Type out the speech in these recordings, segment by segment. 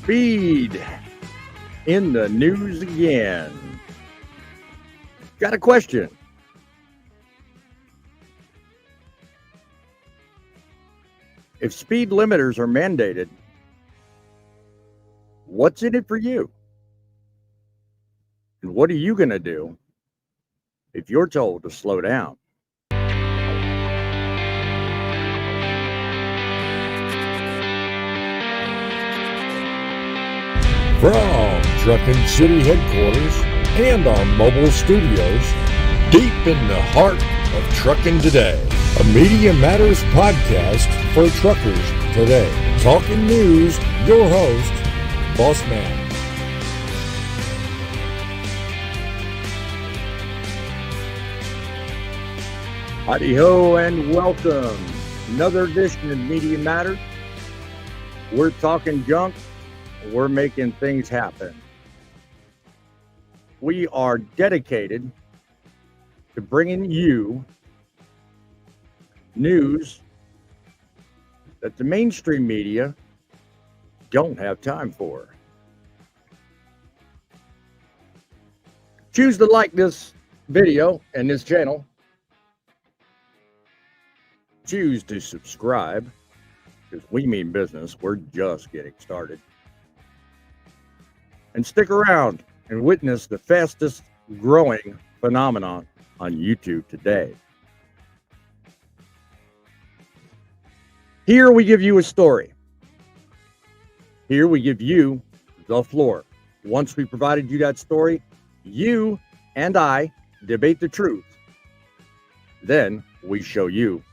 Speed in the news again. Got a question. If speed limiters are mandated, what's in it for you? And what are you going to do if you're told to slow down? From Truckin City headquarters and our mobile studios, deep in the heart of Truckin Today, a Media Matters podcast for truckers today. Talking news, your host, Boss Man. Howdy ho and welcome. Another edition of Media Matters. We're talking junk. We're making things happen. We are dedicated to bringing you news that the mainstream media don't have time for. Choose to like this video and this channel. Choose to subscribe, because we mean business. We're just getting started. And stick around and witness the fastest growing phenomenon on YouTube today. Here we give you a story. Here we give you the floor. Once we provided you that story, you and I debate the truth. Then we show you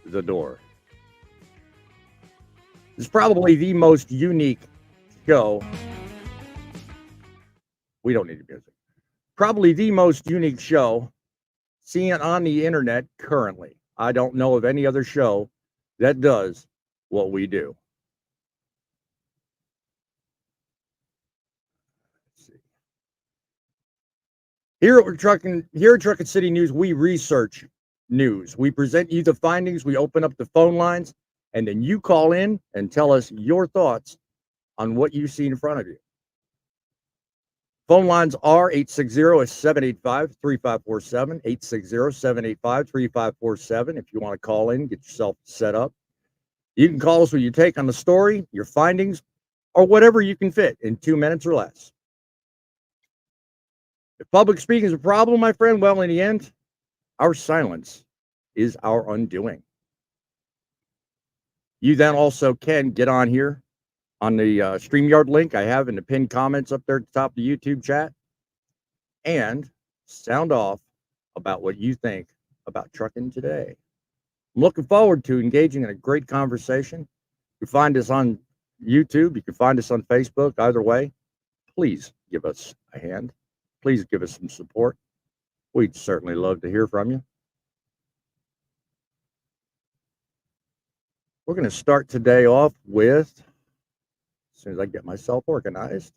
the door. It's probably the most unique show. We don't need music. Probably the most unique show seen on the internet currently. I don't know of any other show that does what we do. Let's see. Here at Truckin City News, we research news. We present you the findings. We open up the phone lines, and then you call in and tell us your thoughts on what you see in front of you. Phone lines are 860-785-3547, 860-785-3547. If you want to call in, get yourself set up. You can call us with your take on the story, your findings, or whatever you can fit in 2 minutes or less. If public speaking is a problem, my friend, well, in the end, our silence is our undoing. You then also can get on here on the StreamYard link I have in the pinned comments up there at the top of the YouTube chat, and sound off about what you think about trucking today. I'm looking forward to engaging in a great conversation. You can find us on YouTube. You can find us on Facebook. Either way, please give us a hand. Please give us some support. We'd certainly love to hear from you. We're going to start today off with, as soon as I get myself organized,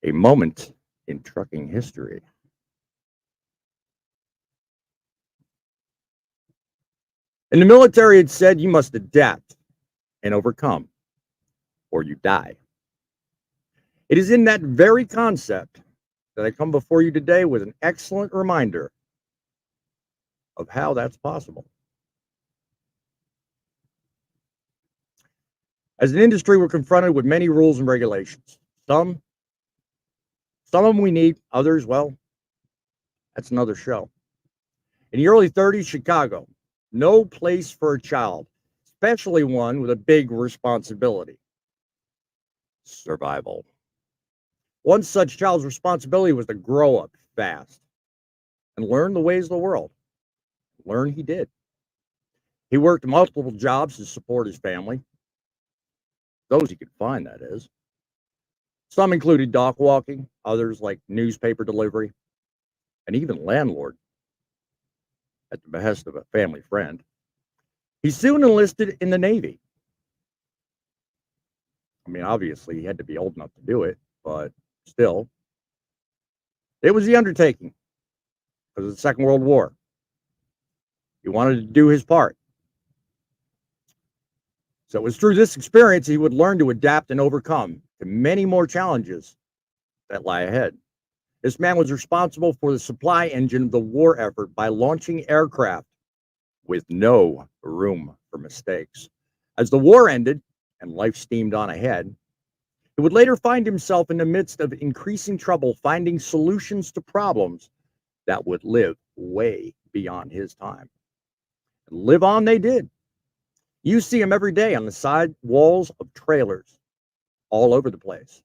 a moment in trucking history. In the military, it said you must adapt and overcome, or you die. It is in that very concept that I come before you today with an excellent reminder of how that's possible. As an industry, we're confronted with many rules and regulations. Some of them we need, others, well, that's another show. In the early 30s, Chicago, no place for a child, especially one with a big responsibility: survival. One such child's responsibility was to grow up fast and learn the ways of the world. Learn he did. He worked multiple jobs to support his family. Those he could find, that is. Some included dock walking, others like newspaper delivery, and even landlord at the behest of a family friend. He soon enlisted in the Navy. I mean, obviously, he had to be old enough to do it, but still, it was the undertaking because of the Second World War. He wanted to do his part. So it was through this experience he would learn to adapt and overcome to many more challenges that lie ahead. This man was responsible for the supply engine of the war effort by launching aircraft with no room for mistakes. As the war ended and life steamed on ahead, he would later find himself in the midst of increasing trouble finding solutions to problems that would live way beyond his time. And live on they did. You see him every day on the side walls of trailers all over the place.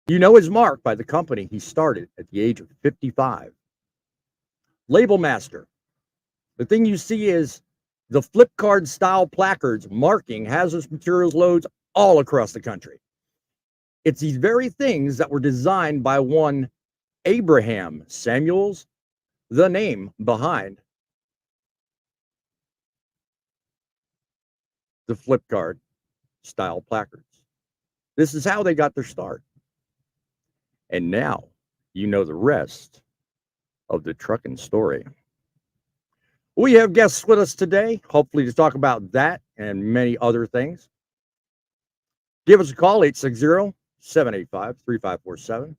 You know his mark by the company he started at the age of 55. Label master. The thing you see is the flip card style placards marking hazardous materials loads all across the country. It's these very things that were designed by one Abraham Samuels, the name behind the flip card style placards. This is how they got their start. And now you know the rest of the Truckin story. We have guests with us today, hopefully to talk about that and many other things. Give us a call, 860-785-3547.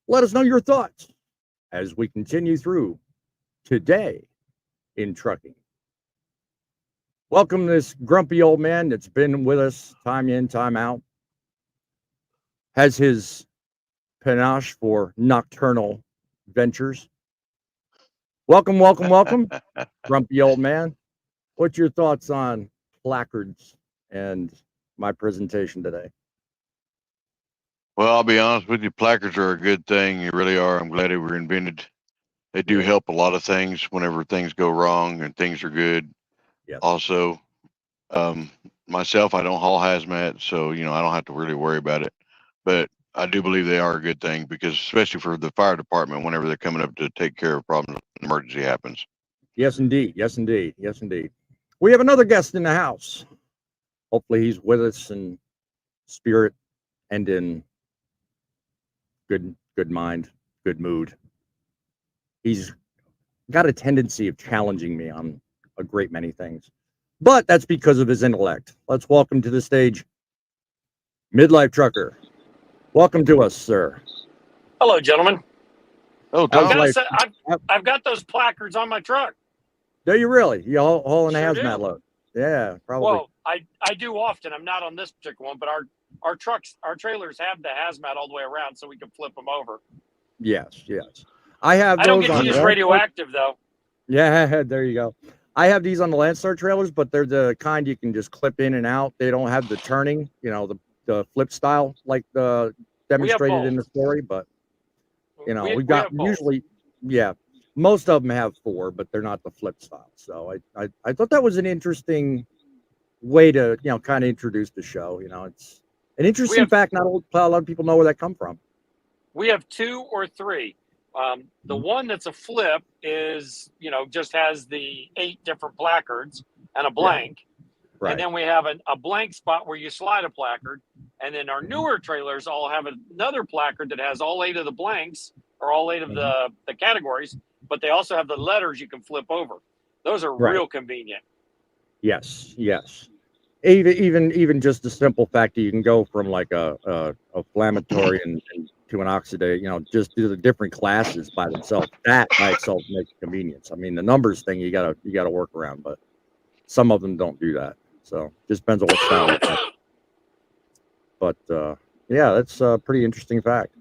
Let us know your thoughts as we continue through Today in Trucking. Welcome this grumpy old man that's been with us time in, time out. Has his panache for nocturnal ventures. Welcome, welcome, welcome, grumpy old man. What's your thoughts on placards and my presentation today? Well, I'll be honest with you, placards are a good thing. You really are. I'm glad they were invented. They do help a lot of things whenever things go wrong and things are good. Yes. Also, myself, I don't haul hazmat, so I don't have to really worry about it. But I do believe they are a good thing because, especially for the fire department, whenever they're coming up to take care of problems, an emergency happens. Yes, indeed. Yes, indeed. Yes, indeed. We have another guest in the house. Hopefully, he's with us in spirit and in good mind, good mood. He's got a tendency of challenging me on a great many things, but that's because of his intellect. Let's welcome to the stage Midlife Trucker. Welcome to us, sir. Hello, gentlemen. Oh, I've Tom. got those placards on my truck. Do you really? You hauling a Sure hazmat do. load? Yeah, probably. Well, I do often. I'm not on this particular one, but our trailers have the hazmat all the way around, so we can flip them over. Yes. I have. I don't those get to on use the radioactive though. Yeah, there you go. I have these on the Landstar trailers, but they're the kind you can just clip in and out. They don't have the turning, the flip style like the demonstrated in the story. But we've got usually, most of them have 4, but they're not the flip style. So I thought that was an interesting way to kind of introduce the show. It's an interesting fact. Not a lot of people know where that come from. We have 2 or 3. The one that's a flip is, just has the 8 different placards and a blank. Yeah. Right. And then we have a blank spot where you slide a placard. And then our newer trailers all have another placard that has all 8 of the blanks or all 8 of the categories, but they also have the letters you can flip over. Those are real convenient. Yes. Even just the simple fact that you can go from like a inflammatory and to an oxidate, just do the different classes by themselves. That by itself makes convenience. I mean, the numbers thing you gotta work around, but some of them don't do that. So just depends on what style. But that's a pretty interesting fact.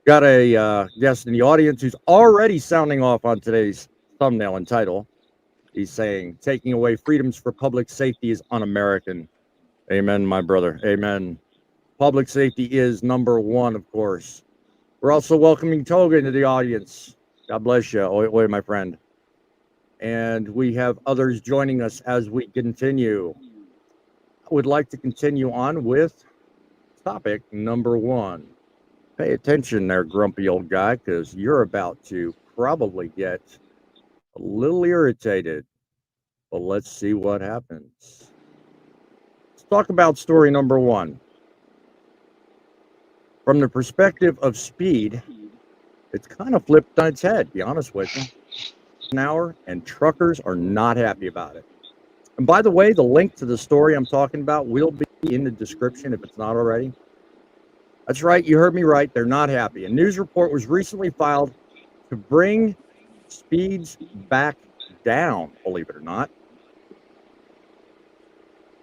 Got a guest in the audience who's already sounding off on today's thumbnail and title. He's saying taking away freedoms for public safety is un-American. Amen, my brother. Amen. Public safety is number one, of course. We're also welcoming Toga into the audience. God bless you. Oi, my friend. And we have others joining us as we continue. I would like to continue on with topic number 1. Pay attention there, grumpy old guy, because you're about to probably get a little irritated. But let's see what happens. Let's talk about story number 1. From the perspective of speed, it's kind of flipped on its head, to be honest with you. an hour, and truckers are not happy about it. And by the way, the link to the story I'm talking about will be in the description if it's not already. That's right, you heard me right. They're not happy. A news report was recently filed to bring speeds back down, believe it or not.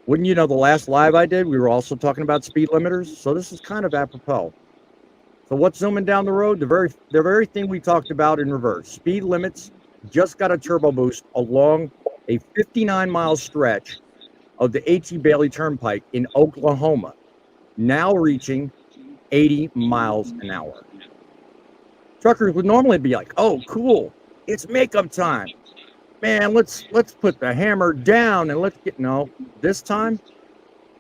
Wouldn't you know, the last live I did, we were also talking about speed limiters. So this is kind of apropos. So what's zooming down the road? The very thing we talked about in reverse. Speed limits just got a turbo boost along a 59-mile stretch of the H.E. Bailey Turnpike in Oklahoma, now reaching 80 miles an hour. Truckers would normally be like, oh, cool, it's makeup time. Man, let's put the hammer down and let's get, no, this time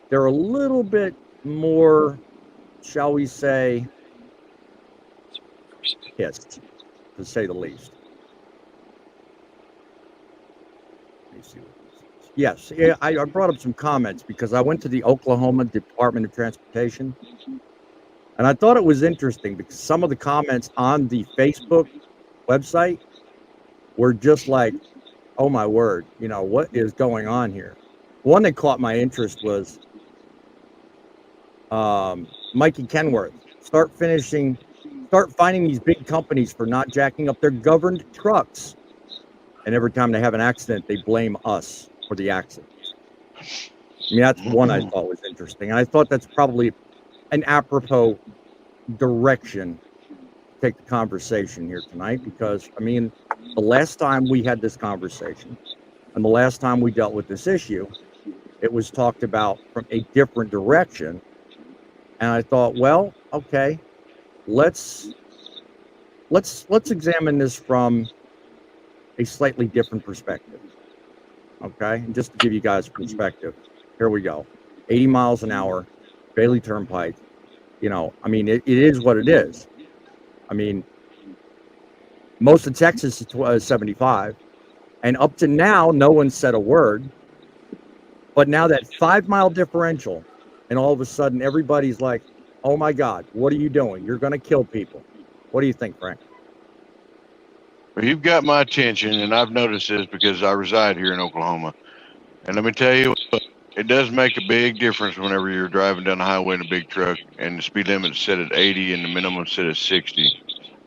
they're a little bit more, shall we say, pissed, to say the least. Let me see what this is. Yes, yeah, I brought up some comments because I went to the Oklahoma Department of Transportation, and I thought it was interesting because some of the comments on the Facebook website were just like, oh my word, you know, what is going on here? One that caught my interest was Mikey Kenworth. Start finding these big companies for not jacking up their governed trucks. And every time they have an accident, they blame us for the accident. I mean, that's one I thought was interesting. And I thought that's probably an apropos direction to take the conversation here tonight, because, I mean, the last time we had this conversation and the last time we dealt with this issue, it was talked about from a different direction. And I thought, well, okay, let's examine this from a slightly different perspective. Okay, and just to give you guys perspective, here we go. 80 miles an hour, Bailey Turnpike. You know, I mean, it is what it is. I mean, most of Texas is 75, and up to now, no one said a word. But now that 5-mile differential, and all of a sudden everybody's like, oh my God, what are you doing? You're going to kill people. What do you think, Frank? Well, you've got my attention, and I've noticed this because I reside here in Oklahoma. And let me tell you, it does make a big difference whenever you're driving down the highway in a big truck and the speed limit is set at 80 and the minimum is set at 60.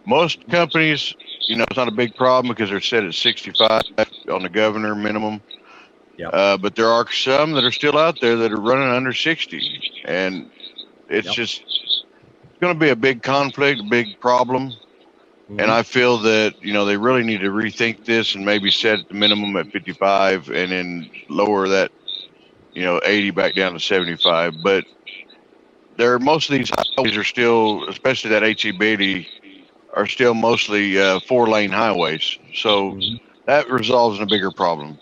Most companies, you know, it's not a big problem because they're set at 65 on the governor minimum. Yep. But there are some that are still out there that are running under 60. And it's just going to be a big conflict, a big problem. And I feel that, you know, they really need to rethink this and maybe set the minimum at 55 and then lower that, you know, 80 back down to 75. But most of these highways are still, especially that H.E. Bailey, are still mostly 4-lane highways. So that resolves a bigger problem.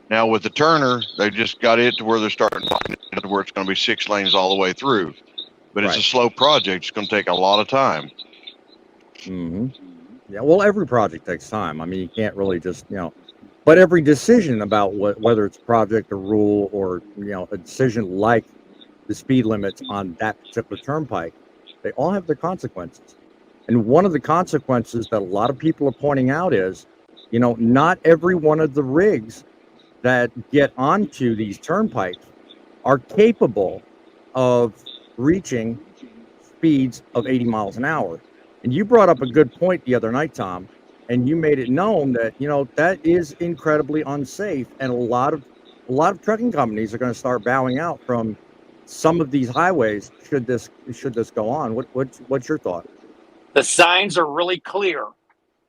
Now with the Turner, they just got it to where they're starting to where it's going to be 6 lanes all the way through. But it's a slow project. It's going to take a lot of time. Yeah, well, every project takes time. I mean, you can't really just, you know, but every decision about whether it's a project, a rule, or, you know, a decision like the speed limits on that particular turnpike, they all have their consequences. And one of the consequences that a lot of people are pointing out is, you know, not every one of the rigs that get onto these turnpikes are capable of reaching speeds of 80 miles an hour. And you brought up a good point the other night, Tom, and you made it known that, you know, that is incredibly unsafe, and a lot of trucking companies are going to start bowing out from some of these highways should this go on. What's your thought? The signs are really clear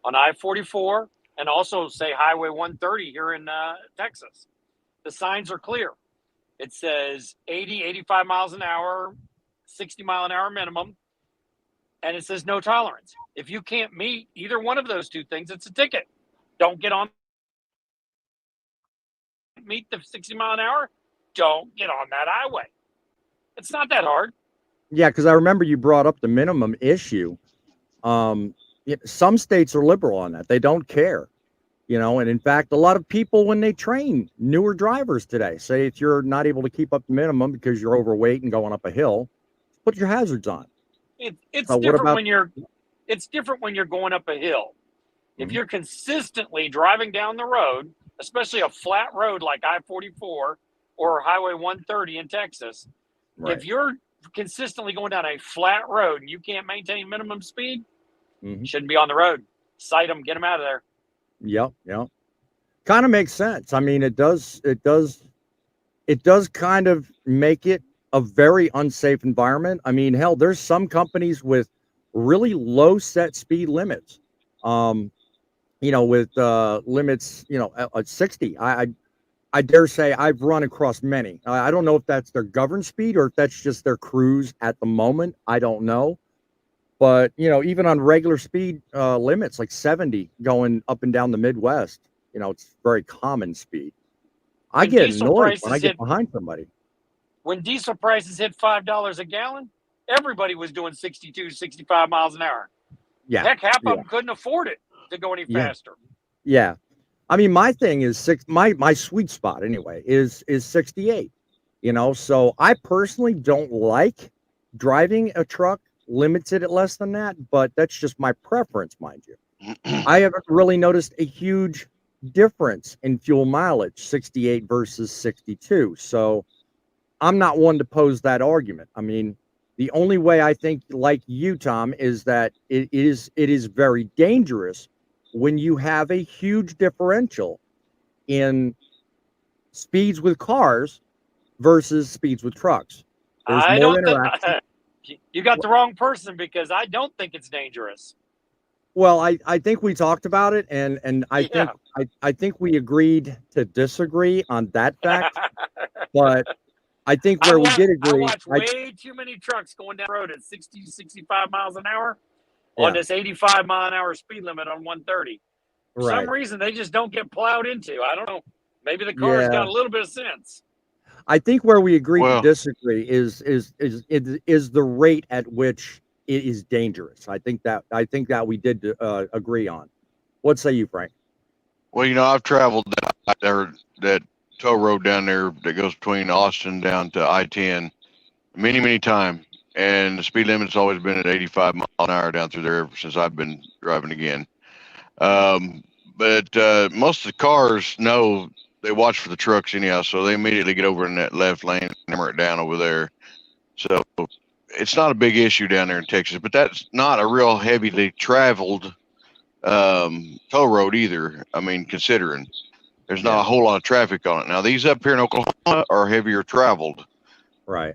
on I-44 and also, say, Highway 130 here in Texas. The signs are clear. It says 80, 85 miles an hour, 60 mile an hour minimum, and it says no tolerance. If you can't meet either one of those two things, it's a ticket. Don't get on. Meet the 60 mile an hour, don't get on that highway. It's not that hard. Yeah, because I remember you brought up the minimum issue. Some states are liberal on that. They don't care, you know, and in fact, a lot of people, when they train newer drivers today, say if you're not able to keep up the minimum because you're overweight and going up a hill, put your hazards on. It's different when you're going up a hill. If you're consistently driving down the road, especially a flat road like I-44 or Highway 130 in Texas, if you're consistently going down a flat road and you can't maintain minimum speed, you shouldn't be on the road. Sight them, get them out of there. Yep. Kind of makes sense. I mean, it does kind of make it a very unsafe environment. I mean, hell, there's some companies with really low set speed limits. With limits, at 60. I dare say I've run across many. I don't know if that's their governed speed or if that's just their cruise at the moment. I don't know. But, even on regular speed limits, like 70 going up and down the Midwest, it's very common speed. I get annoyed when I get behind somebody. When diesel prices hit $5 a gallon, everybody was doing 62, 65 miles an hour. Yeah. Heck, half of them couldn't afford it to go any faster. Yeah. I mean, my thing is my sweet spot anyway is 68, so I personally don't like driving a truck limited at less than that, but that's just my preference, mind you. I haven't really noticed a huge difference in fuel mileage, 68 versus 62. So I'm not one to pose that argument. I mean, the only way I think, like you, Tom, is that it is very dangerous when you have a huge differential in speeds with cars versus speeds with trucks. There's more interaction. You got the wrong person, because I don't think it's dangerous. Well, I think we talked about it, and I think we agreed to disagree on that fact. But I think we did agree. I watch way too many trucks going down the road at 60, 65 miles an hour on this 85 mile an hour speed limit on 130. For some reason, they just don't get plowed into. I don't know. Maybe the car's got a little bit of sense. I think where we agree to disagree is the rate at which it is dangerous. I think that we did agree on. What say you, Frank? Well, I've traveled that tow road down there that goes between Austin down to I-10 many, many times, and the speed limit's always been at 85 miles an hour down through there ever since I've been driving again. But most of the cars know. They watch for the trucks anyhow, so they immediately get over in that left lane and hammer it down over there. So it's not a big issue down there in Texas, but that's not a real heavily traveled tow road either. I mean, considering there's not a whole lot of traffic on it. Now, these up here in Oklahoma are heavier traveled. Right.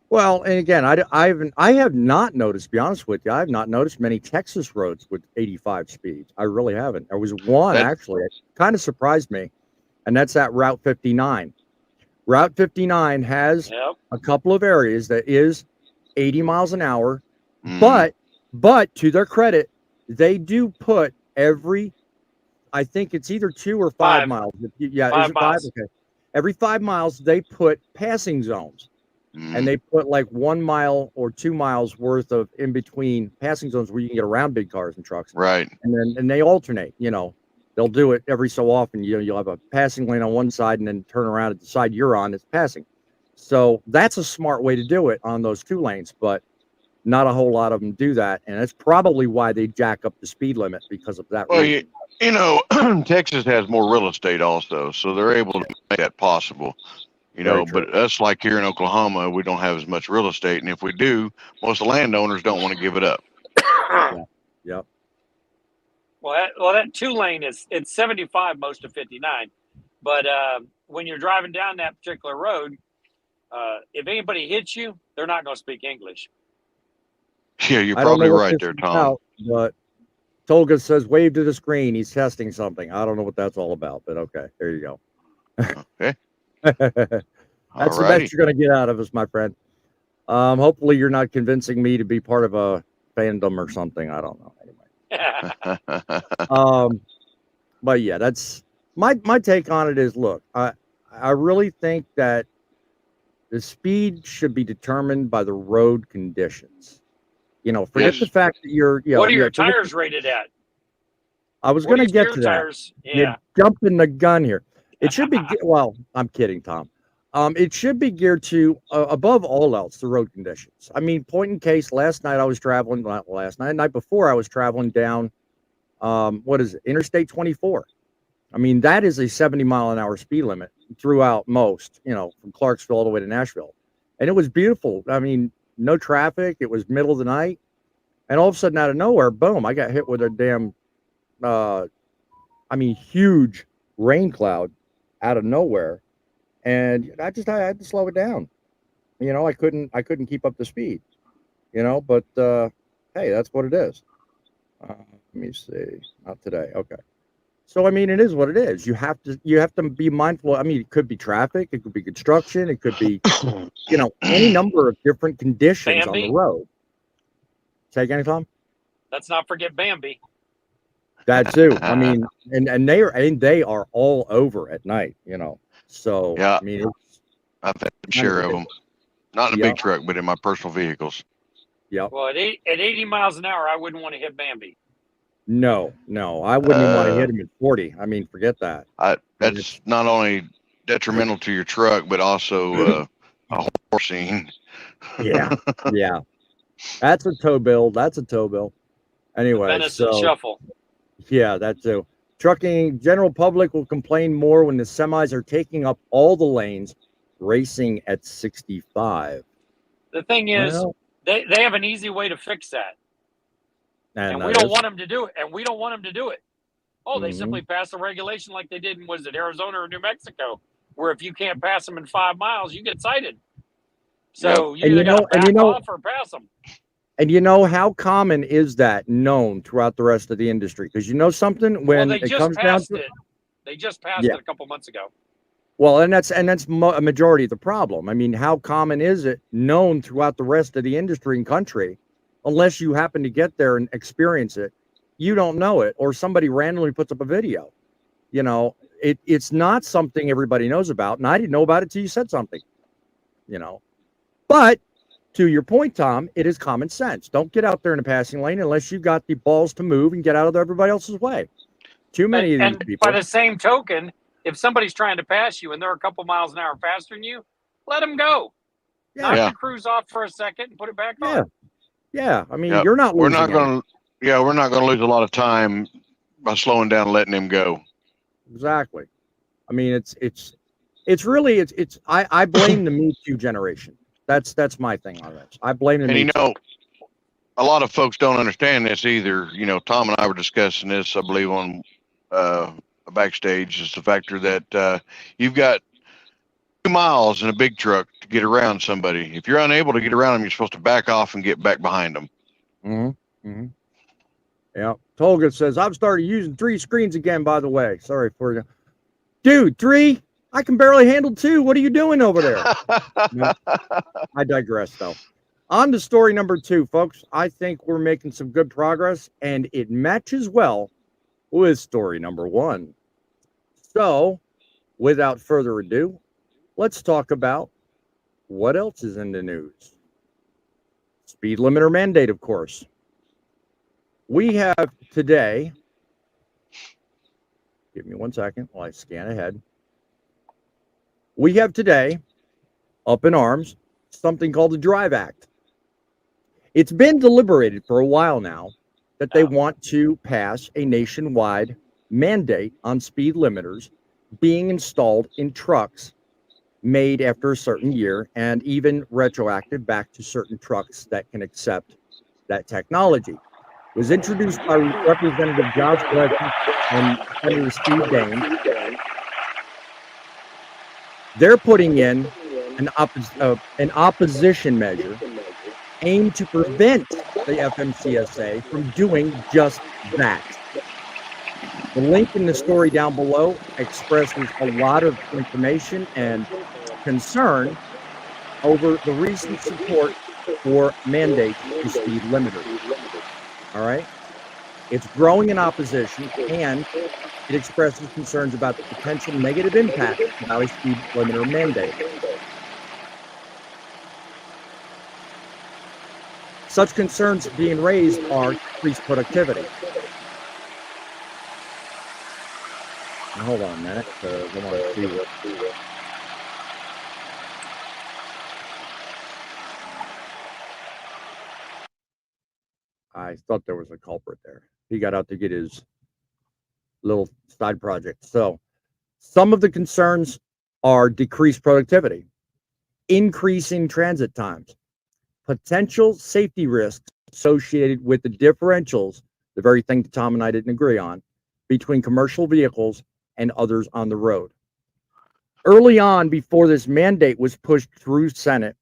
Well, and again, I have not noticed, to be honest with you, I have not noticed many Texas roads with 85 speeds. I really haven't. There was one, actually, it kind of surprised me, and that's at Route 59. Route 59 has a couple of areas that is 80 miles an hour, but to their credit, they do put I think it's either 2 or 5 miles. Yeah, 5 is it 5? miles. Okay. Every 5 miles, they put passing zones. And they put like 1 mile or 2 miles worth of in between passing zones where you can get around big cars and trucks. Right. And they alternate, they'll do it every so often. You'll have a passing lane on one side and then turn around at the side you're on, it's passing. So that's a smart way to do it on those 2 lanes, but not a whole lot of them do that. And that's probably why they jack up the speed limit, because of that. Well, Texas has more real estate also, so they're able to make that possible. But us, like here in Oklahoma, we don't have as much real estate, and if we do, most of the landowners don't want to give it up. Yep. Well, that 2 lane it's 75 most of 59, but when you're driving down that particular road, if anybody hits you, they're not going to speak English. Yeah, you're probably right there, Tom. But Tolga says, wave to the screen. He's testing something. I don't know what that's all about, but okay, there you go. Okay. That's the best you're going to get out of us, my friend. Hopefully you're not convincing me to be part of a fandom or something. I don't know. Anyway. But yeah, that's my take on it is, look, I really think that the speed should be determined by the road conditions. Forget the fact that you're, what are your tires rated at? I was going to get to that. Tires? Yeah. You're jumping the gun here. It should be, well, I'm kidding, Tom. It should be geared to, above all else, the road conditions. I mean, point in case, last night I was traveling, not last night, the night before I was traveling down what is it? Interstate 24. I mean, that is a 70-mile-an-hour speed limit throughout most, from Clarksville all the way to Nashville. And it was beautiful. I mean, no traffic. It was middle of the night. And all of a sudden, out of nowhere, boom, I got hit with a damn, huge rain cloud out of nowhere. And I had to slow it down. I couldn't keep up the speed, but hey, that's what it is. Let me see. Not today. Okay. So, I mean, it is what it is. You have to be mindful. I mean, it could be traffic. It could be construction. It could be, any number of different conditions on the road. Say again, Tom? Let's not forget Bambi. That too. I mean, and they are all over at night, So, yeah, I mean, I've had a share of them. Not in a big truck, but in my personal vehicles. Yeah. Well, at 80 miles an hour, I wouldn't want to hit Bambi. No, I wouldn't even want to hit him at 40. I mean, forget that. That's not only detrimental to your truck, but also a horse scene. Yeah. That's a tow bill. Anyway, Venison shuffle. Yeah, that too. Trucking general public will complain more when the semis are taking up all the lanes, racing at 65. The thing is, they have an easy way to fix that. And we don't want them to do it. Oh, they simply pass a regulation like they did in, was it Arizona or New Mexico, where if you can't pass them in 5 miles, you get cited. So you either got to back off or pass them. And how common is that known throughout the rest of the industry? Because something, when it comes down to it. They just passed it a couple months ago. Well, and that's a majority of the problem. I mean, how common is it known throughout the rest of the industry and country? Unless you happen to get there and experience it, you don't know it, or somebody randomly puts up a video. It's not something everybody knows about, and I didn't know about it till you said something. But to your point, Tom, it is common sense. Don't get out there in a passing lane unless you've got the balls to move and get out of everybody else's way. Too many of these people. By the same token, if somebody's trying to pass you and they're a couple miles an hour faster than you, let them go. Knock the cruise off for a second and put it back on. Yeah, I mean, you're not losing. We're not going to lose a lot of time by slowing down and letting him go. Exactly. I mean, it's really I blame the Me Too generation. That's my thing on this. I blame them. And a lot of folks don't understand this either. Tom and I were discussing this, I believe, on a backstage. Is the factor that you've got 2 miles in a big truck to get around somebody. If you're unable to get around them, you're supposed to back off and get back behind them. Yeah. Tolga says, I've started using 3 screens again, by the way. Sorry for you. Dude, 3? I can barely handle 2. What are you doing over there? No, I digress, though. On to story number 2, folks. I think we're making some good progress, and it matches well with story number 1. So, without further ado, let's talk about what else is in the news. Speed limiter mandate, of course. We have today, give me 1 second while I scan ahead. We have today, up in arms, something called the Drive Act. It's been deliberated for a while now that they want to pass a nationwide mandate on speed limiters being installed in trucks made after a certain year, and even retroactive back to certain trucks that can accept that technology. It was introduced by Representative Josh Gledson and Senator Steve Daines. They're putting in an opposition measure aimed to prevent the FMCSA from doing just that. The link in the story down below expresses a lot of information and concern over the recent support for mandates to speed limiters. All right? It's growing in opposition, and it expresses concerns about the potential negative impact of a speed limiter mandate. Such concerns being raised are increased productivity. Now, hold on a minute, because I want to see what. I thought there was a culprit there. He got out to get his little side project. So some of the concerns are decreased productivity, increasing transit times, potential safety risks associated with the differentials, the very thing that Tom and I didn't agree on, between commercial vehicles and others on the road. Early on, before this mandate was pushed through Senate,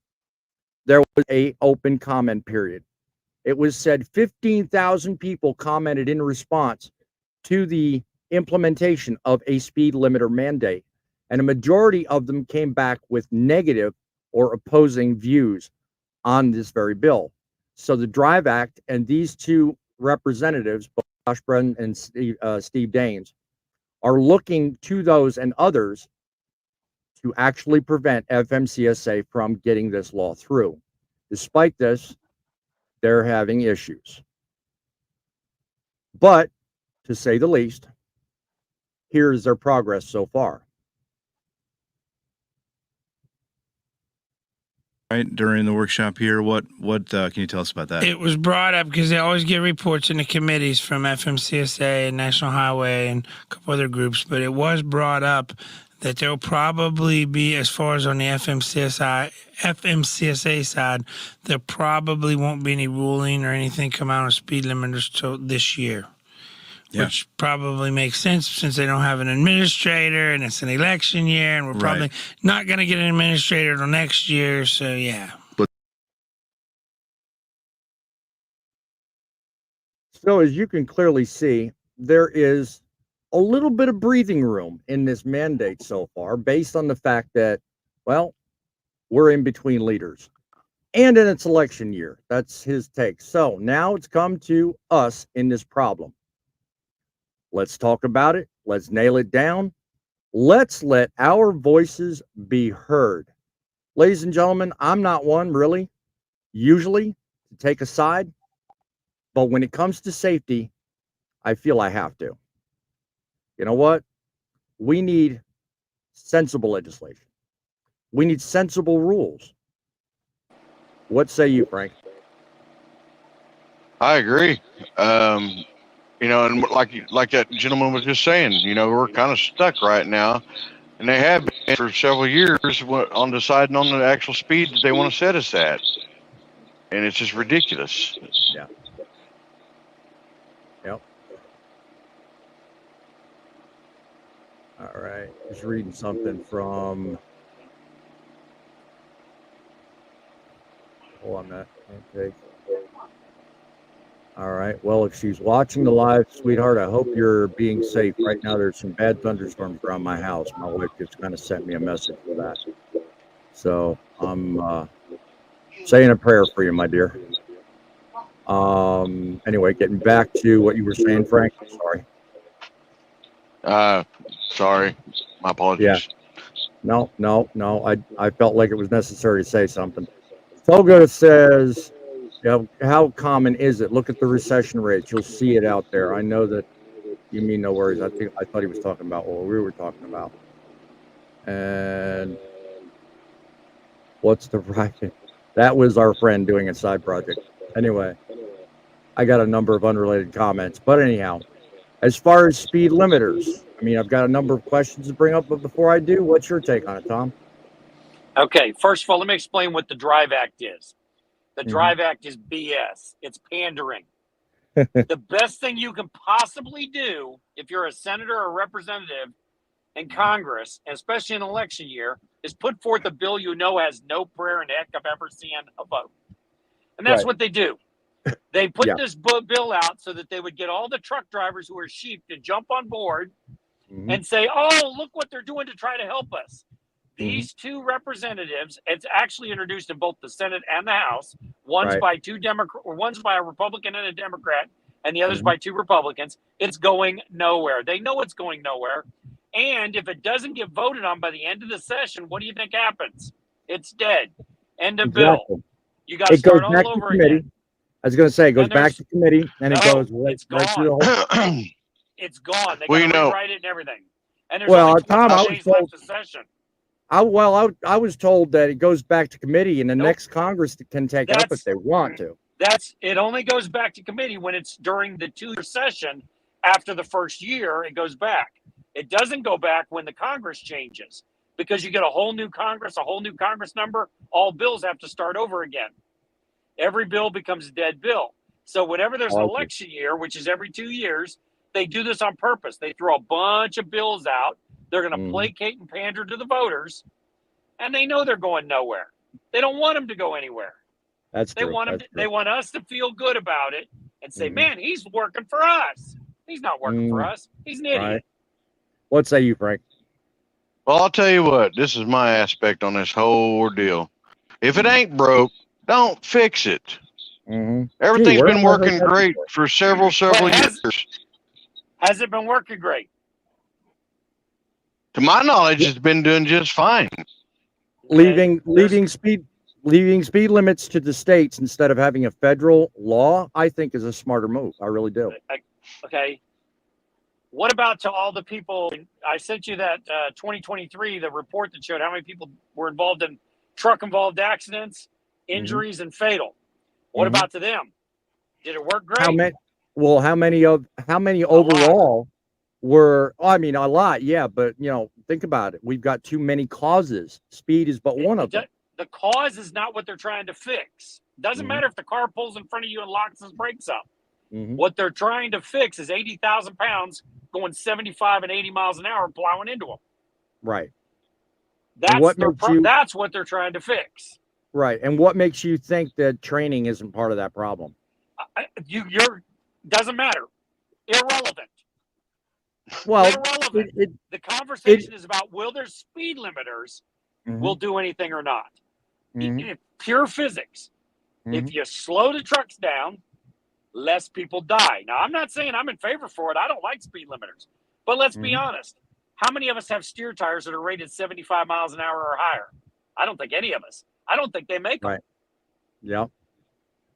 there was a open comment period. It was said 15,000 people commented in response to the implementation of a speed limiter mandate, and a majority of them came back with negative or opposing views on this very bill. So the Drive Act and these two representatives, Josh Brennan and Steve Daines, are looking to those and others to actually prevent FMCSA from getting this law through. Despite this, they're having issues. But, to say the least, here's their progress so far. Right, during the workshop here, what can you tell us about that? It was brought up because they always get reports in the committees from FMCSA and National Highway and a couple other groups, but it was brought up that there'll probably be, as far as on the FMCSA side, there probably won't be any ruling or anything come out on speed limiters till this year. Yeah. Which probably makes sense since they don't have an administrator and it's an election year, and we're probably not going to get an administrator till next year. So, yeah. So, as you can clearly see, there is a little bit of breathing room in this mandate so far, based on the fact that, well, we're in between leaders and in its election year. That's his take. So now it's come to us in this problem. Let's talk about it. Let's nail it down. Let's let our voices be heard. Ladies and gentlemen, I'm not one really, usually, to take a side, but when it comes to safety, I feel I have to. You know what? We need sensible legislation. We need sensible rules. What say you, Frank? I agree. And like that gentleman was just saying, we're kind of stuck right now, and they have been for several years on deciding on the actual speed that they want to set us at, and it's just ridiculous. Yeah. Yep. All right. Just reading something from. Hold on that. Okay. All right. Well, if she's watching the live, sweetheart, I hope you're being safe. Right now, there's some bad thunderstorms around my house. My wife just kind of sent me a message for that. So I'm saying a prayer for you, my dear. Anyway, getting back to what you were saying, Frank. Sorry. Sorry. My apologies. Yeah. No. I felt like it was necessary to say something. Toga says, how common is it? Look at the recession rates. You'll see it out there. I know that you mean no worries. I thought he was talking about what we were talking about. And what's the right? That was our friend doing a side project. Anyway, I got a number of unrelated comments. But anyhow, as far as speed limiters, I've got a number of questions to bring up. But before I do, what's your take on it, Tom? Okay, first of all, let me explain what the Drive Act is. The Drive Act is BS. It's pandering. The best thing you can possibly do if you're a senator or representative in Congress, especially in an election year, is put forth a bill has no prayer in heck I've ever seen a vote. And that's what they do. They put this bill out so that they would get all the truck drivers who are sheep to jump on board and say, oh, look what they're doing to try to help us. These two representatives, it's actually introduced in both the Senate and the House. One's by one's by a Republican and a Democrat, and the other's by two Republicans. It's going nowhere. They know it's going nowhere. And if it doesn't get voted on by the end of the session, what do you think happens? It's dead. End of bill. You got to start all over again. I was going to say, it goes back to committee, and it goes it's gone. right through the whole. It's gone. They got to rewrite it and everything. And there's only Tom, I was told. Left of session. I was told that it goes back to committee, and the next Congress can take it up if they want to. It only goes back to committee when it's during the 2-year session, after the first year, it goes back. It doesn't go back when the Congress changes, because you get a whole new Congress number. All bills have to start over again. Every bill becomes a dead bill. So whenever there's an election year, which is every 2 years, they do this on purpose. They throw a bunch of bills out. They're going to placate and pander to the voters, and they know they're going nowhere. They don't want them to go anywhere. That's they true. want them. They want us to feel good about it and say, "Man, he's working for us." He's not working for us. He's an idiot. Right. What say you, Frank? Well, I'll tell you what. This is my aspect on this whole ordeal. If it ain't broke, don't fix it. Everything's been working great for several years. Has it been working great? To my knowledge, it's been doing just fine. Leaving speed limits to the states instead of having a federal law, I think, is a smarter move. I really do. Okay. What about to all the people? I sent you that 2023, the report that showed how many people were involved in truck-involved accidents, injuries, and fatal. What about to them? Did it work great? How many overall were? I mean, a lot, yeah. But think about it. We've got too many causes. Speed is but one of them. The cause is not what they're trying to fix. Doesn't matter if the car pulls in front of you and locks his brakes up. What they're trying to fix is 80,000 pounds going 75 and 80 miles an hour and plowing into them. Right. That's what they're trying to fix. Right. And what makes you think that training isn't part of that problem? Doesn't matter. Irrelevant. Well, irrelevant. The conversation is about, will their speed limiters will do anything or not? Pure physics. If you slow the trucks down, less people die. Now, I'm not saying I'm in favor for it. I don't like speed limiters. But let's be honest. How many of us have steer tires that are rated 75 miles an hour or higher? I don't think any of us. I don't think they make them. Right. Yeah.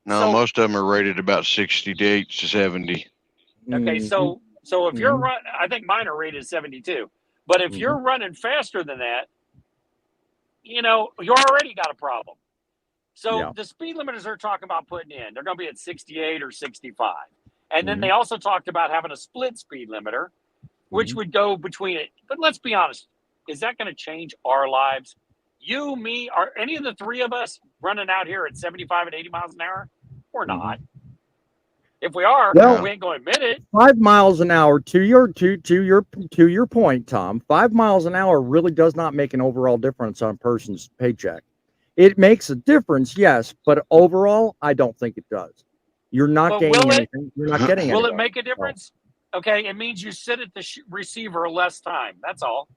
No, most of them are rated about 68 to 70. Okay, so if you're running, I think mine are rated 72. But if you're running faster than that, you already got a problem. So the speed limiters they're talking about putting in, they're going to be at 68 or 65. And then they also talked about having a split speed limiter, which would go between it. But let's be honest, is that going to change our lives? You, me, are any of the three of us running out here at 75 and 80 miles an hour? We're not. If we are, we ain't going to admit it. 5 miles an hour, to your point, Tom. 5 miles an hour really does not make an overall difference on a person's paycheck. It makes a difference, yes, but overall, I don't think it does. You're not gaining anything. You're not getting anything. Will it make a difference? Okay, it means you sit at the receiver less time. That's all.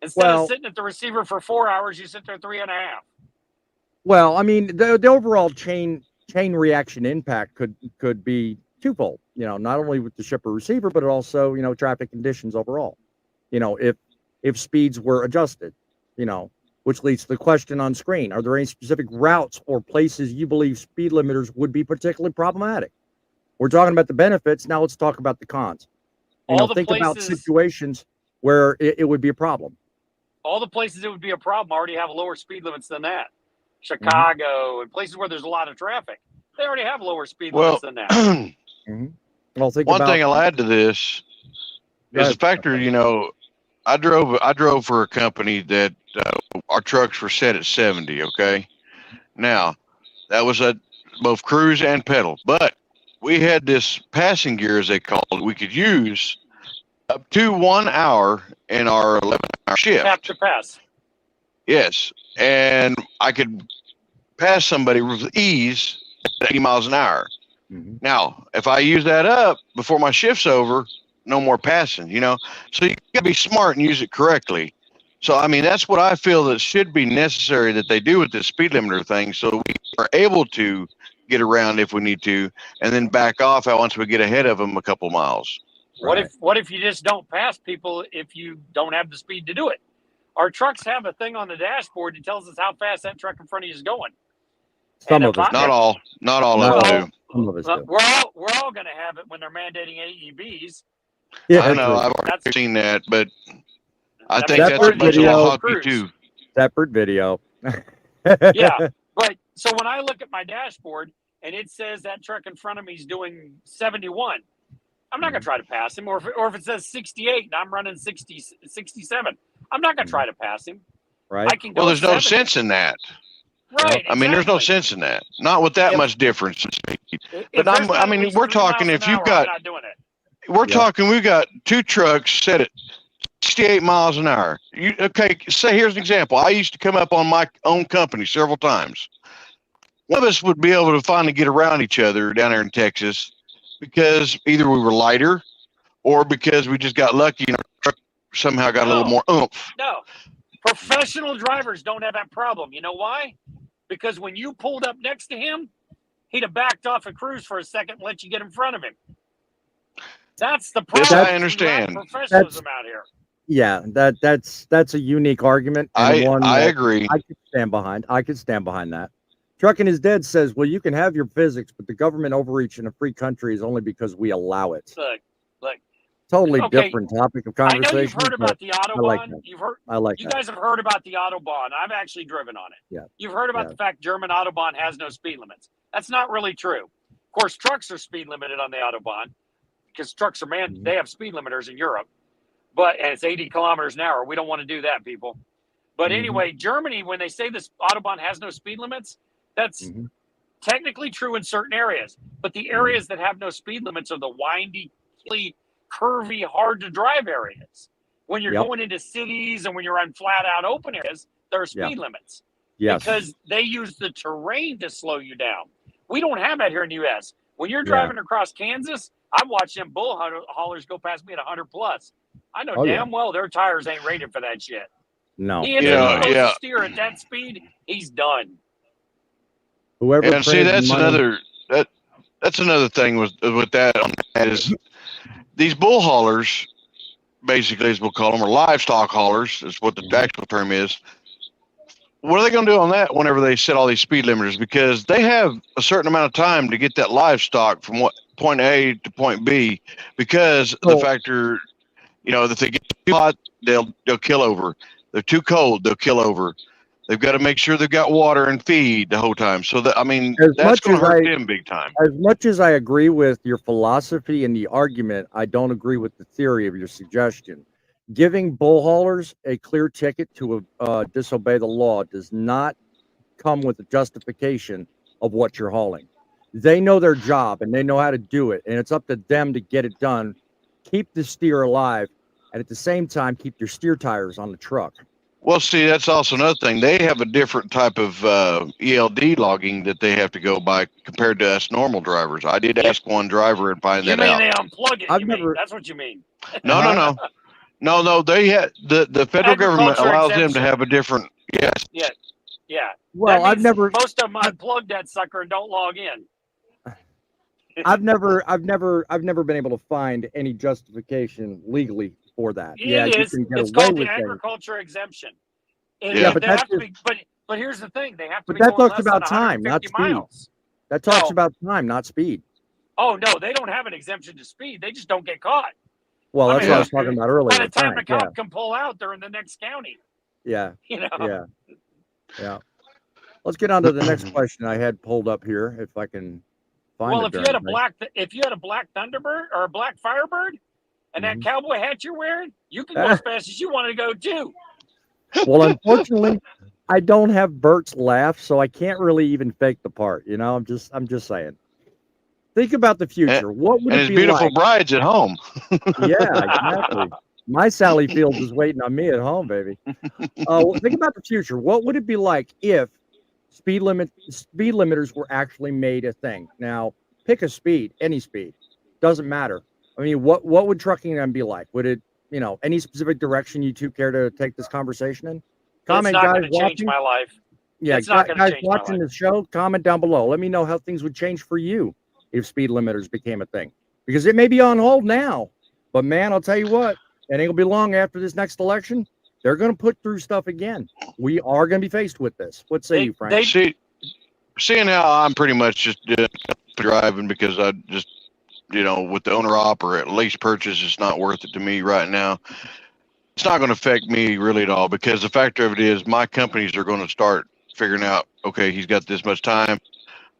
Instead of sitting at the receiver for 4 hours, you sit there 3.5. Well, I mean, the overall chain reaction impact could be twofold. Not only with the shipper receiver, but also traffic conditions overall. If speeds were adjusted, which leads to the question on screen: are there any specific routes or places you believe speed limiters would be particularly problematic? We're talking about the benefits. Now let's talk about the cons. Think about situations where it would be a problem. All the places it would be a problem already have lower speed limits than that. Chicago and places where there's a lot of traffic, they already have lower speed limits than that. Well, one thing I'll add to this is the factor. I drove for a company that our trucks were set at 70. Okay, now that was at both cruise and pedal, but we had this passing gear, as they called it, we could use up to 1 hour in our 11-hour shift. Tap to pass. Yes, and I could pass somebody with ease at 80 miles an hour. Now, if I use that up before my shift's over, no more passing, So you got to be smart and use it correctly. So, I mean, that's what I feel that should be necessary that they do with this speed limiter thing, so we are able to get around if we need to, and then back off once we get ahead of them a couple miles. What if you just don't pass people if you don't have the speed to do it? Our trucks have a thing on the dashboard that tells us how fast that truck in front of you is going. Some of us, not all of them do. Some of us do. We're all going to have it when they're mandating AEBs. Yeah, I know. I've already seen that, but I think that's a bunch of hockey too. Separate video. Yeah, but so when I look at my dashboard and it says that truck in front of me is doing 71, I'm not going to try to pass him. Or if it says 68 and I'm running 60, 67, I'm not going to try to pass him. Right. I can go Well, there's no 70. sense in that. Right. I mean, there's no exactly. sense in that. Not with that If- much difference. If But there's not I at mean, least we're 3 miles talking an if you've hour, got, I'm not doing it. we're talking, we've got 2 trucks set at 68 miles an hour. Okay, say here's an example. I used to come up on my own company several times. One of us would be able to finally get around each other down there in Texas because either we were lighter or because we just got lucky and our truck somehow got a little more oomph. No. Professional drivers don't have that problem. You know why? Because when you pulled up next to him, he'd have backed off and cruised for a second and let you get in front of him. That's the problem. This I is we lack understand. professionalism out here. Yeah, that's a unique argument, and one I that agree. I could stand behind. I could stand behind that. Truckin is Dead says, well, you can have your physics, but the government overreach in a free country is only because we allow it. Look. Totally Okay, different topic of I conversation. know you've heard about the Autobahn. like that. You've heard. I like You that. guys have heard about the Autobahn. I've actually driven on it. Yeah. You've heard about Yeah. the fact German Autobahn has no speed limits. That's not really true. Of course, trucks are speed limited on the Autobahn because trucks are Mhm. they have speed limiters in Europe, and it's 80 kilometers an hour. We don't want to do that, people. But Mhm. anyway, Germany, when they say this Autobahn has no speed limits, that's Mhm. technically true in certain areas. But the areas that have no speed limits are the windy, curvy, hard to drive areas. When you're Yep. going into cities and when you're on flat out open areas, there are speed limits Yes. because they use the terrain to slow you down. We don't have that here in the U.S. When you're Yeah. driving across Kansas, I've watched them bull haulers go past me at 100 plus. I know Oh, yeah. damn well their tires ain't rated for that shit. No. He hits Yeah, a yeah. steer at that speed, he's done. Whoever And see, printed that's money- that's another thing with that is these bull haulers, basically, as we'll call them, or livestock haulers, is what the actual term is. What are they going to do on that whenever they set all these speed limiters? Because they have a certain amount of time to get that livestock from point A to point B. Because the factor, that they get too hot, they'll kill over. They're too cold, they'll kill over. They've got to make sure they've got water and feed the whole time. So that's going to hurt them big time. As much as I agree with your philosophy and the argument, I don't agree with the theory of your suggestion. Giving bull haulers a clear ticket to disobey the law does not come with a justification of what you're hauling. They know their job and they know how to do it, and it's up to them to get it done. Keep the steer alive, and at the same time, keep your steer tires on the truck. Well, see, that's also another thing. They have a different type of ELD logging that they have to go by compared to us normal drivers. I did ask one driver and find You that mean out. they unplug it? I've never- That's what you mean. No. They had the federal government Agriculture allows them to exemption. have a different. Yes. Yeah. Well, That I've means never, most of them unplug that sucker and don't log in. I've never been able to find any justification legally for that. It you is. can get It's away called the with things. agriculture exemption. And Yeah, but they have that's to be, but here's the thing: they have to But be that going talks less about than time, not 150 speed. miles. That talks No. about time, not speed. Oh no, they don't have an exemption to speed. They just don't get caught. Well, I that's mean, what I was talking about earlier. By the time the Frank. cop can pull out, they're in the next county. Yeah, You know. yeah. Let's get on to the next question I had pulled up here, if I can find Well, it. if you had a black Thunderbird or a black Firebird, and that cowboy hat you're wearing, you can go as fast as you want to go too. Well, unfortunately, I don't have Bert's laugh, so I can't really even fake the part. I'm just saying. Think about the future. What would And it his be beautiful like? brides at home. Yeah, exactly. My Sally Fields is waiting on me at home, baby. Think about the future. What would it be like if speed limiters were actually made a thing? Now, pick a speed, any speed, doesn't matter. I mean, what would trucking then be like? Would it, any specific direction you two care to take this conversation in? Comment, it's not guys going to change watching. my life. Yeah, It's not gonna guys change my watching life. the show, comment down below. Let me know how things would change for you if speed limiters became a thing. Because it may be on hold now, but man, I'll tell you what, it ain't gonna be long after this next election. They're gonna put through stuff again. We are gonna be faced with this. What say you, Frank? Seeing how I'm pretty much just driving because I just, with the owner op or at least purchase, it's not worth it to me right now. It's not going to affect me really at all because the factor of it is my companies are going to start figuring out, okay, he's got this much time.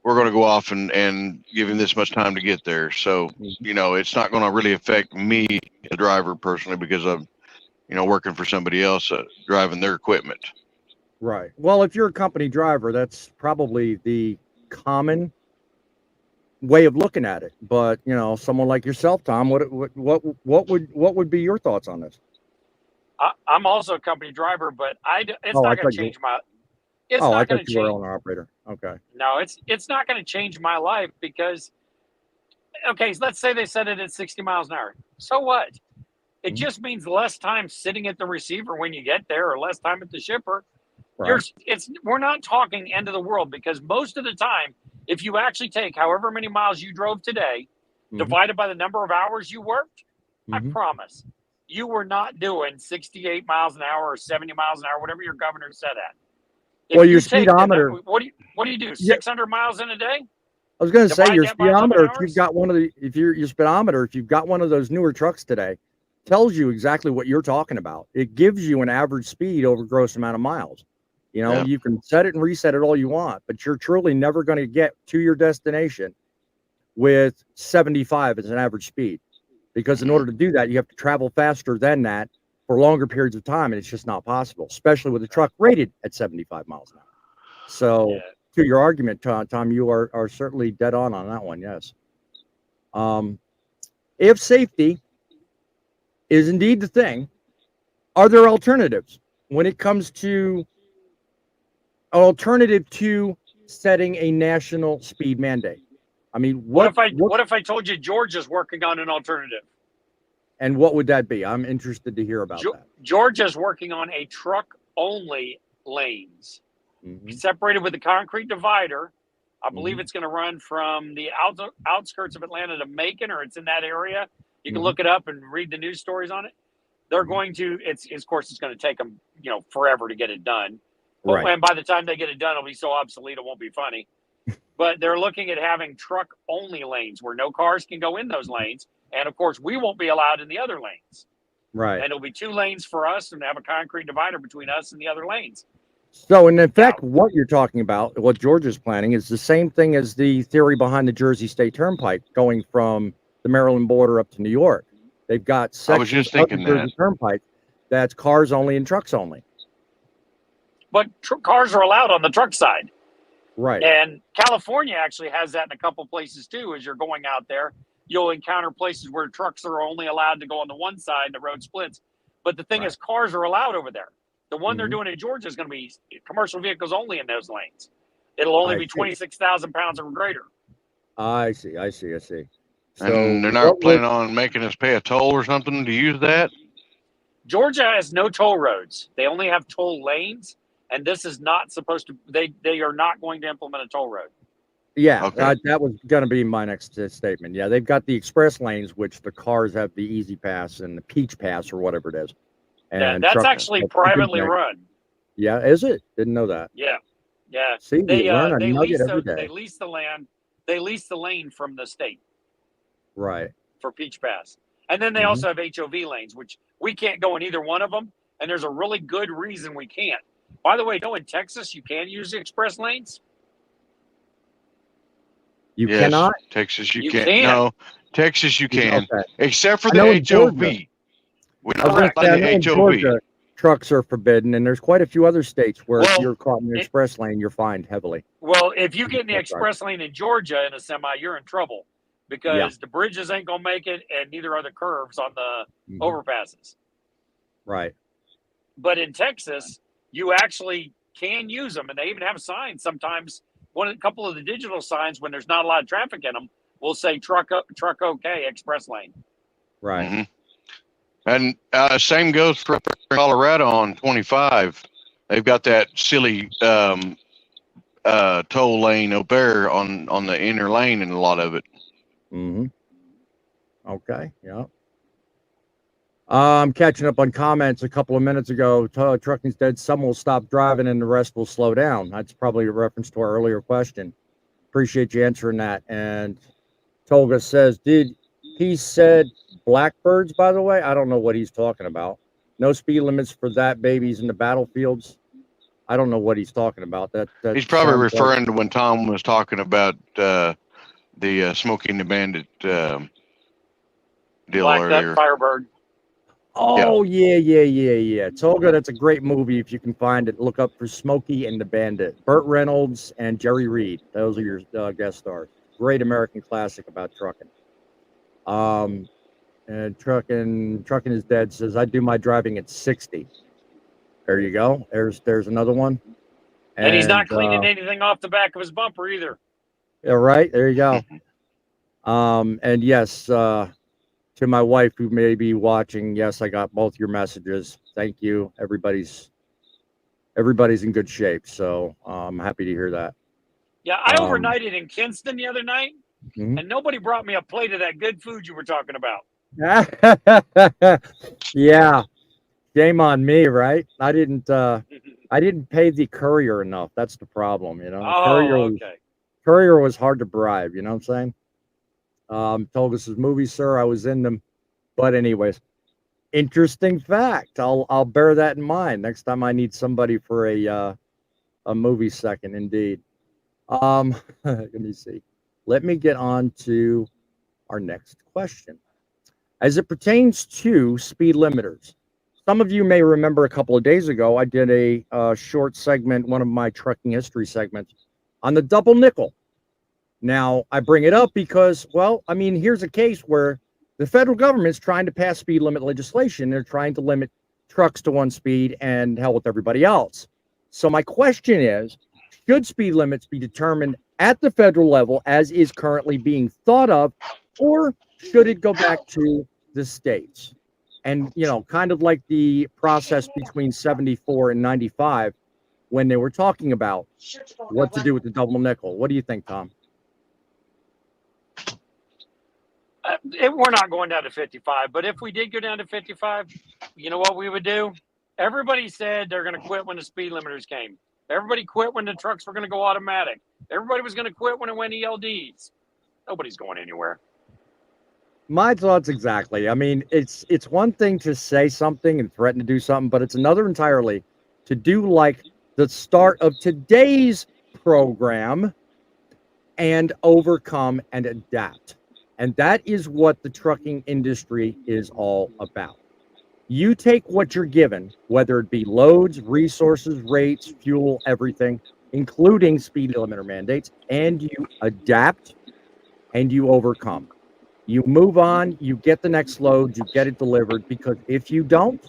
we're going to go off and give him this much time to get there. So, it's not going to really affect me, the driver, personally, because I'm, working for somebody else driving their equipment. Right. Well, if you're a company driver, that's probably the common way of looking at it. But someone like yourself, Tom, what would be your thoughts on this? I'm also a company driver, but it's not going to change my. It's I not going thought to you were change. owner operator. Okay. No, it's not going to change my life because. Okay, so let's say they set it at 60 miles an hour. So what? It just means less time sitting at the receiver when you get there, or less time at the shipper. Right. We're not talking end of the world, because most of the time, if you actually take however many miles you drove today, divided by the number of hours you worked, I promise you were not doing 68 miles an hour or 70 miles an hour, whatever your governor said at. Well, your speedometer. What do you do? 600 miles in a day? I was going to say your Divide that by 11 speedometer. If hours? you've got your speedometer, if you've got one of those newer trucks today, tells you exactly what you're talking about. It gives you an average speed over gross amount of miles. You can set it and reset it all you want, but you're truly never going to get to your destination with 75 as an average speed, because in order to do that, you have to travel faster than that for longer periods of time, and it's just not possible, especially with a truck rated at 75 miles an hour. So, to your argument, Tom, you are certainly dead on that one. Yes. If safety is indeed the thing, are there alternatives when it comes to an alternative to setting a national speed mandate? I mean, what if I told you Georgia's working on an alternative? And what would that be? I'm interested to hear about that. Georgia's working on a truck-only lanes, separated with a concrete divider. I believe it's going to run from the outskirts of Atlanta to Macon, or it's in that area. You can look it up and read the news stories on it. They're going to. Of course, it's going to take them, forever to get it done. Right. And by the time they get it done, it'll be so obsolete it won't be funny. But they're looking at having truck-only lanes where no cars can go in those lanes. And, of course, we won't be allowed in the other lanes. Right. And it'll be 2 lanes for us and have a concrete divider between us and the other lanes. So, in fact, what you're talking about, what Georgia's planning, is the same thing as the theory behind the Jersey State Turnpike going from the Maryland border up to New York. They've got sections of the Jersey Turnpike that's cars only and trucks only. But cars are allowed on the truck side. Right. And California actually has that in a couple places, too. As you're going out there, you'll encounter places where trucks are only allowed to go on the one side and the road splits. But the thing is, cars are allowed over there. The one they're doing in Georgia is going to be commercial vehicles only in those lanes. It'll only be 26,000 pounds or greater. I see. So and they're not planning on making us pay a toll or something to use that? Georgia has no toll roads. They only have toll lanes. And this is not supposed to, they are not going to implement a toll road. Yeah, okay. That was going to be my next statement. Yeah, they've got the express lanes, which the cars have the Easy Pass and the Peach Pass or whatever it is. And that's actually privately run. Yeah, is it? Didn't know that. Yeah. See, they learn a nugget every day. They lease the land. They lease the lane from the state. Right. For Peach Pass. And then they also have HOV lanes, which we can't go in either one of them. And there's a really good reason we can't. By the way, in Texas, you can use the express lanes. You cannot? Texas, you can't. No, Texas, you can. Okay. Except for the HOV. We don't like the HOV. Trucks are forbidden, and there's quite a few other states where if you're caught in the express lane, you're fined heavily. Well, if you get in the express lane in Georgia in a semi, you're in trouble because the bridges ain't going to make it, and neither are the curves on the overpasses. Right. But in Texas, you actually can use them, and they even have signs sometimes. A couple of the digital signs, when there's not a lot of traffic in them, will say truck okay, express lane. Right. And same goes for Colorado on 25. They've got that silly toll lane up there on the inner lane in a lot of it. Okay. Yeah. I'm catching up on comments a couple of minutes ago. Trucking's dead. Some will stop driving and the rest will slow down. That's probably a reference to our earlier question. Appreciate you answering that. And Tolga says, he said blackbirds, by the way? I don't know what he's talking about. No speed limits for that, babies in the battlefields. I don't know what he's talking about. That He's probably sounds like- referring to when Tom was talking about the Smoking the Bandit deal Black Duck, earlier. Firebird. Oh yeah. Tolga, that's a great movie if you can find it. Look up for Smokey and the Bandit. Burt Reynolds and Jerry Reed. Those are your guest stars. Great American classic about trucking. And trucking is dead says I do my driving at 60. There you go. There's another one. And he's not cleaning anything off the back of his bumper either. Yeah, right. There you go. And yes, to my wife who may be watching, yes, I got both your messages. Thank you. Everybody's in good shape, so I'm happy to hear that. Yeah, I overnighted in Kinston the other night, and nobody brought me a plate of that good food you were talking about. Yeah, shame on me, right? I didn't pay the courier enough. That's the problem, you know. Oh, Courier was hard to bribe. You know what I'm saying? Told us his movies, sir. I was in them, but anyways, interesting fact. I'll bear that in mind next time I need somebody for a movie second. Indeed. Let me see. Let me get on to our next question. As it pertains to speed limiters, some of you may remember a couple of days ago, I did a short segment, one of my trucking history segments, on the double nickel. Now, I bring it up because, well, I mean, here's a case where the federal government's trying to pass speed limit legislation. They're trying to limit trucks to 1 speed and hell with everybody else. So my question is, should speed limits be determined at the federal level as is currently being thought of, or should it go back to the states? And, you know, kind of like the process between 74 and 95 when they were talking about what to do with the double nickel. What do you think, Tom? We're not going down to 55, but if we did go down to 55, you know what we would do? Everybody said they're going to quit when the speed limiters came. Everybody quit when the trucks were going to go automatic. Everybody was going to quit when it went ELDs. Nobody's going anywhere. My thoughts exactly. I mean, it's one thing to say something and threaten to do something, but it's another entirely to do like the start of today's program and overcome and adapt. And that is what the trucking industry is all about. You take what you're given, whether it be loads, resources, rates, fuel, everything, including speed limiter mandates, and you adapt and you overcome. You move on, you get the next load, you get it delivered, because if you don't,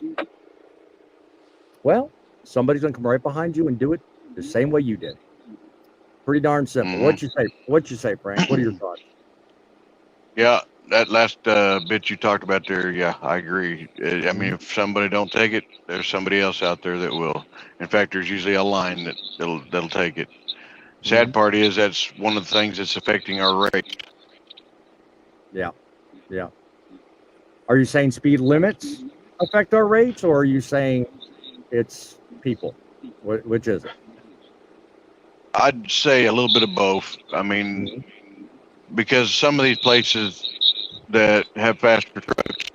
well, somebody's going to come right behind you and do it the same way you did. Pretty darn simple. What'd you say, Frank? What are your thoughts? Yeah, that last bit you talked about there, yeah, I agree. I mean, if somebody don't take it, there's somebody else out there that will. In fact, there's usually a line that'll take it. Sad part is that's one of the things that's affecting our rate. Yeah. Are you saying speed limits affect our rates, or are you saying it's people? Which is it? I'd say a little bit of both. I mean, because some of these places that have faster trucks,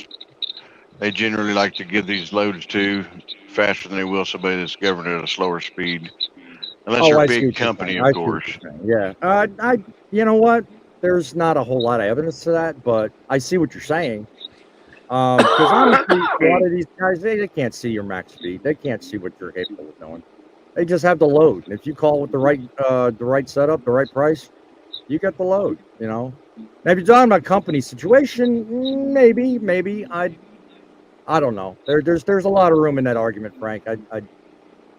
they generally like to give these loads to faster than they will somebody that's governed at a slower speed. Unless you're a big company, of course. Yeah. You know what? There's not a whole lot of evidence to that, but I see what you're saying. Because honestly, a lot of these guys, they can't see your max speed. They can't see what you're capable of doing. They just have the load. And if you call with the right setup, the right price, you get the load, you know. Now, if you're talking about company situation, maybe. I don't know. There's a lot of room in that argument, Frank.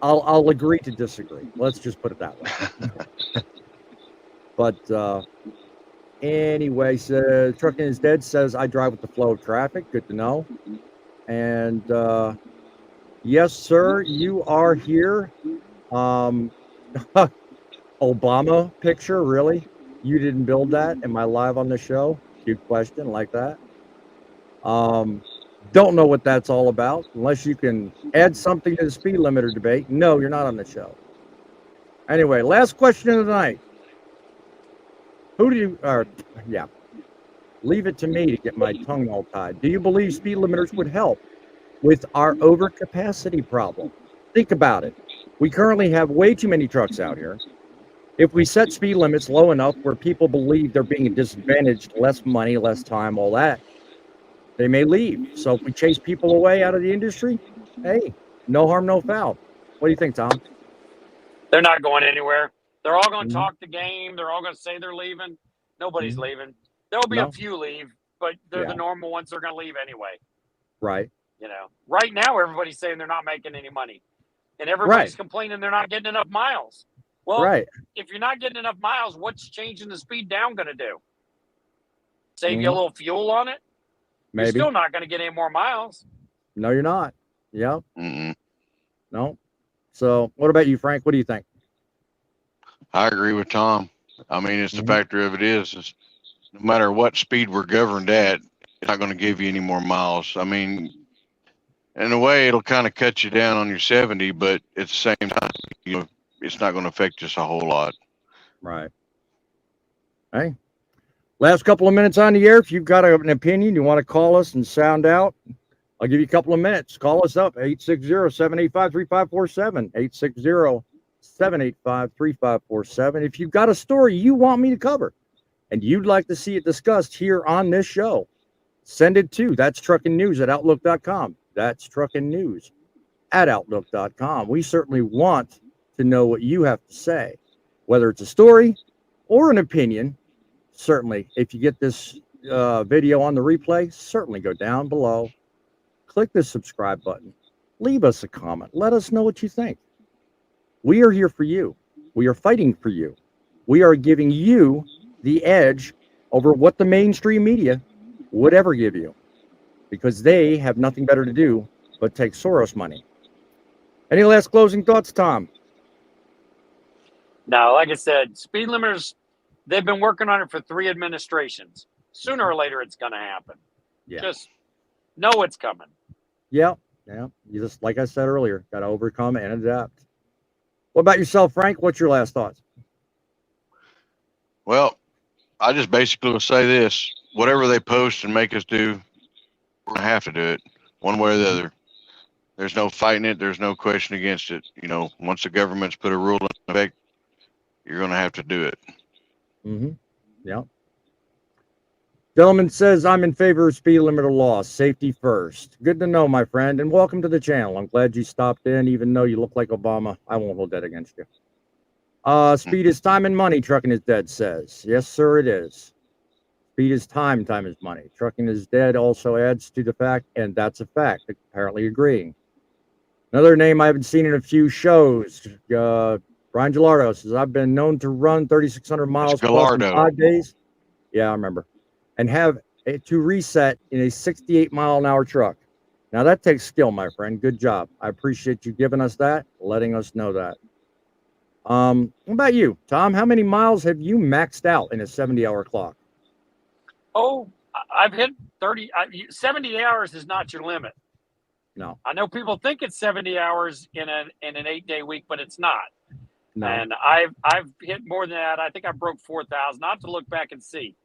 I'll agree to disagree. Let's just put it that way. But anyway, Truckin is Dead says, I drive with the flow of traffic. Good to know. And yes, sir, you are here. Obama picture, really? You didn't build that? Am I live on the show? Cute question, like that. Don't know what that's all about. Unless you can add something to the speed limiter debate. No, you're not on the show. Anyway, last question of the night. Leave it to me to get my tongue all tied. Do you believe speed limiters would help with our overcapacity problem? Think about it. We currently have way too many trucks out here. If we set speed limits low enough where people believe they're being disadvantaged, less money, less time, all that, they may leave. So if we chase people away out of the industry, hey, no harm, no foul. What do you think, Tom? They're not going anywhere. They're all going to Mhm. talk the game. They're all going to say they're leaving. Nobody's Mhm. leaving. There'll be No. a few leave, but they're Yeah. the normal ones. They're going to leave anyway. Right. You know, right now everybody's saying they're not making any money, and everybody's complaining they're not getting enough miles. Well, Right. if you're not getting enough miles, what's changing the speed down going to do? Save you a little fuel on it? Maybe. You're still not going to get any more miles. No, you're not. Yep. Mm-mm. No. So what about you, Frank? What do you think? I agree with Tom. I mean, it's the Mhm. factor of it is no matter what speed we're governed at, it's not going to give you any more miles. I mean, in a way, it'll kind of cut you down on your 70, but at the same time, you know, it's not going to affect us a whole lot. Right. Hey, last couple of minutes on the air. If you've got an opinion, you want to call us and sound out, I'll give you a couple of minutes. Call us up, 860-785-3547, 860-785-3547. If you've got a story you want me to cover and you'd like to see it discussed here on this show, send it to That's Truckin News at Outlook.com. That's Truckin News at Outlook.com. We certainly want to know what you have to say, whether it's a story or an opinion. Certainly, if you get this video on the replay, certainly go down below, click the subscribe button, leave us a comment, let us know what you think. We are here for you. We are fighting for you. We are giving you the edge over what the mainstream media would ever give you, because they have nothing better to do but take Soros money. Any last closing thoughts, Tom? No, like I said, speed limiters, they've been working on it for 3 administrations. Sooner or later, it's going to happen. Yeah. Just know it's coming. Yeah. You just, like I said earlier, got to overcome and adapt. What about yourself, Frank? What's your last thoughts? Well, I just basically will say this: whatever they post and make us do, we're going to have to do it one way or the other. There's no fighting it. There's no question against it. You know, once the government's put a rule in effect, you're going to have to do it. Mm-hmm. Yeah. Gentleman says, I'm in favor of speed limiter laws. Safety first. Good to know, my friend, and welcome to the channel. I'm glad you stopped in, even though you look like Obama. I won't hold that against you. Speed is time and money, Trucking is dead says. Yes, sir, it is. Speed is time, time is money. Trucking is dead also adds to the fact, and that's a fact, apparently agreeing. Another name I haven't seen in a few shows, Brian Gelardo says, I've been known to run 3,600 miles plus in Gallardo. 5 days. Yeah, I remember. And have it to reset in a 68-mile-an-hour truck. Now, that takes skill, my friend. Good job. I appreciate you giving us that, letting us know that. What about you, Tom? How many miles have you maxed out in a 70-hour clock? Oh, I've hit 30. 70 hours is not your limit. No. I know people think it's 70 hours in an 8-day week, but it's not. No. And I've hit more than that. I think I broke 4,000. Not to look back and see,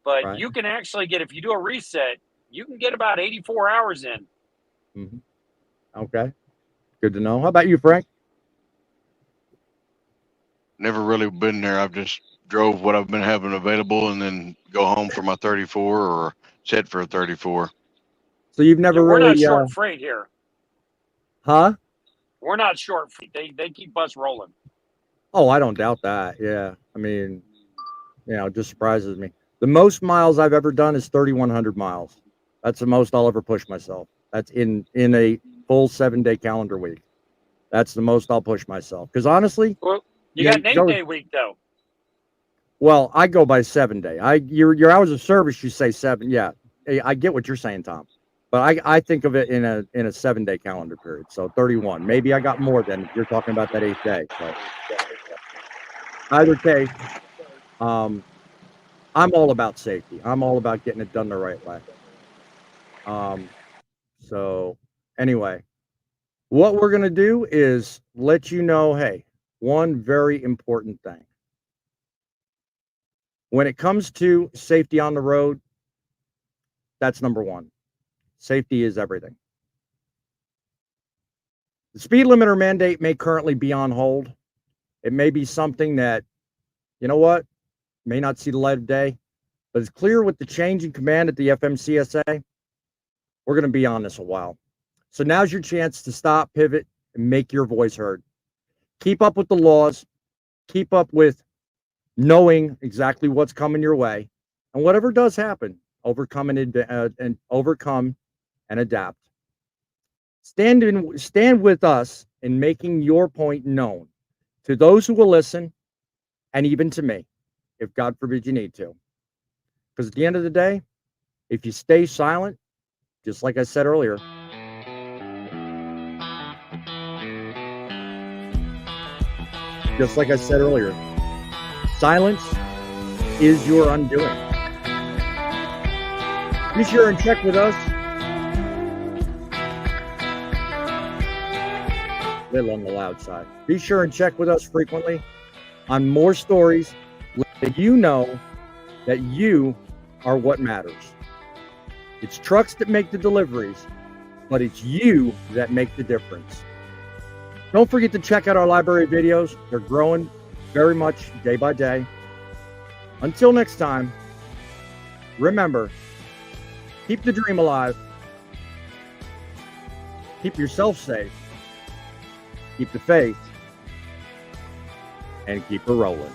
but Right. you can actually get, if you do a reset, you can get about 84 hours in. Mm-hmm. Okay. Good to know. How about you, Frank? Never really been there. I've just drove what I've been having available and then go home for my 34 or set for a 34. So you've never We're really not short freight here. Huh? We're not short freight. They keep us rolling. Oh, I don't doubt that. Yeah. I mean, it just surprises me. The most miles I've ever done is 3,100 miles. That's the most I'll ever push myself. That's in a full 7-day calendar week. That's the most I'll push myself. Because honestly, Well, you got an 8-day week though. Well, I go by 7-day. Your hours of service, you say 7. Yeah, I get what you're saying, Tom. But I think of it in a 7-day calendar period. So 31. Maybe I got more than you're talking about that 8th day. So either case, I'm all about safety. I'm all about getting it done the right way. So anyway, what we're going to do is let you know, hey, one very important thing. When it comes to safety on the road, that's number one. Safety is everything. The speed limiter mandate may currently be on hold. It may be something that, you know what, may not see the light of day, but it's clear with the change in command at the FMCSA, we're going to be on this a while. So now's your chance to stop, pivot, and make your voice heard. Keep up with the laws. Keep up with knowing exactly what's coming your way. And whatever does happen, overcome and adapt. Stand with us in making your point known to those who will listen, and even to me, if God forbid you need to. Because at the end of the day, if you stay silent, just like I said earlier, silence is your undoing. Be sure and check with us. A little on the loud side. Be sure and check with us frequently on more stories, let you know that you are what matters. It's trucks that make the deliveries, but it's you that make the difference. Don't forget to check out our library videos. They're growing very much day by day. Until next time, remember, keep the dream alive, keep yourself safe, keep the faith, and keep her rolling.